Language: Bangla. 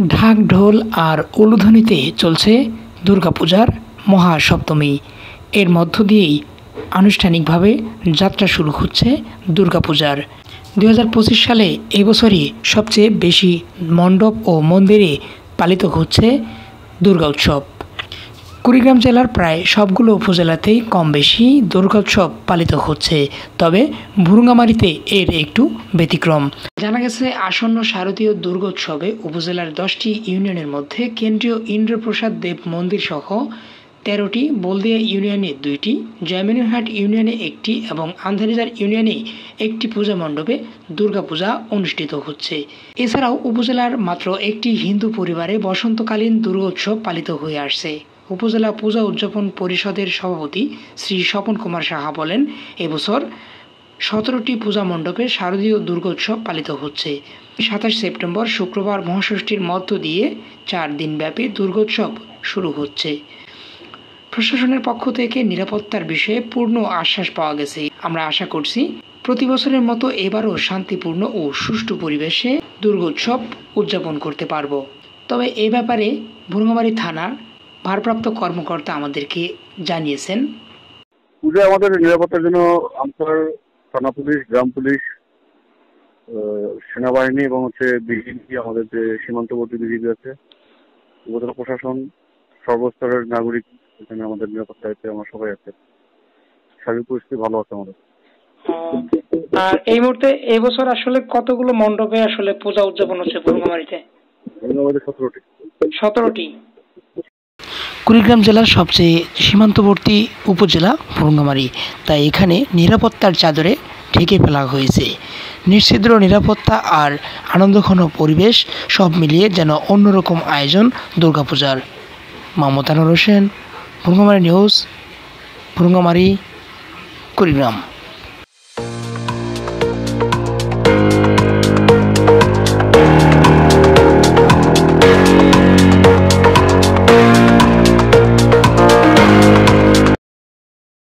ঢাক ঢোল আর উলুধ্বনিতে চলছে দুর্গাপূজার মহাসপ্তমী। এর মধ্য দিয়েই আনুষ্ঠানিকভাবে যাত্রা শুরু হচ্ছে দুর্গাপূজার। 2025 সালে এবছরই সবচেয়ে বেশি মণ্ডপ ও মন্দিরে পালিত হচ্ছে দুর্গা উৎসব। কুড়িগ্রাম জেলার প্রায় সবগুলো উপজেলাতেই কম বেশি দুর্গা উৎসব পালিত হচ্ছে, তবে ভুরুঙ্গামারীতে এর একটু ব্যতিক্রম। জানা গেছে, আসন্ন শারদীয় দুর্গোৎসবে উপজেলার 10টি ইউনিয়নের মধ্যে কেন্দ্রীয় ইন্দ্রপ্রসাদ দেব মন্দির সহ 13টি, বলদিয়া ইউনিয়নে 2টি, জয়মিনহাট ইউনিয়নে 1টি এবং আন্ধারিজার ইউনিয়নে 1টি পূজা মণ্ডপে দুর্গাপূজা অনুষ্ঠিত হচ্ছে। এছাড়াও উপজেলার মাত্র একটি হিন্দু পরিবারে বসন্তকালীন দুর্গোৎসব পালিত হয়ে আসছে। উপজেলা পূজা উদযাপন পরিষদের সভাপতি শ্রী স্বপন কুমার সাহা বলেন, এবছর 17টি পূজা মণ্ডপে শারদীয় দুর্গোৎসব পালিত হচ্ছে। 27 সেপ্টেম্বর শুক্রবার মহাষষ্ঠীর মধ্য দিয়ে 4 দিনব্যাপী দুর্গোৎসব শুরু হচ্ছে। প্রশাসনের পক্ষ থেকে নিরাপত্তার বিষয়ে পূর্ণ আশ্বাস পাওয়া গেছে। আমরা আশা করছি প্রতি বছরের মতো এবারও শান্তিপূর্ণ ও সুষ্ঠু পরিবেশে দুর্গোৎসব উদযাপন করতে পারব। তবে এ ব্যাপারে ভুরুঙ্গামারী থানার ভারপ্রাপ্ত কর্মকর্তা আমাদেরকে জানিয়েছেন, পূজা আমাদের নিরাপত্তার জন্য আমতর থানা পুলিশ, গ্রাম পুলিশ, সেনাবাহিনী এবং বিজিবি, আমাদের যে সীমান্তবর্তী বিজিবি আছে, উপজেলা প্রশাসন, সর্বস্তরের নাগরিক এখানে আমাদের নিরাপত্তাতে আমরা সবাই আছে। সার্বিক পরিস্থিতি ভালো আছে আমাদের। আর এই মুহূর্তে এবছর আসলে কতগুলো মণ্ডপে আসলে পূজা উদযাপন হচ্ছে ভুরুঙ্গামারীতে? 17টি। কুড়িগ্রাম জেলার সবচেয়ে সীমান্তবর্তী উপজেলা ভুরুঙ্গামারী, তাই এখানে নিরাপত্তার চাদরে ঢেকে ফেলা হয়েছে। নিশ্ছিদ্র নিরাপত্তা আর আনন্দঘন পরিবেশ সব মিলিয়ে যেন অন্যরকম আয়োজন দুর্গাপূজার। মোহাম্মদ আনোয়ার হোসেন, ভুরুঙ্গামারী নিউজ, ভুরুঙ্গামারী, কুড়িগ্রাম।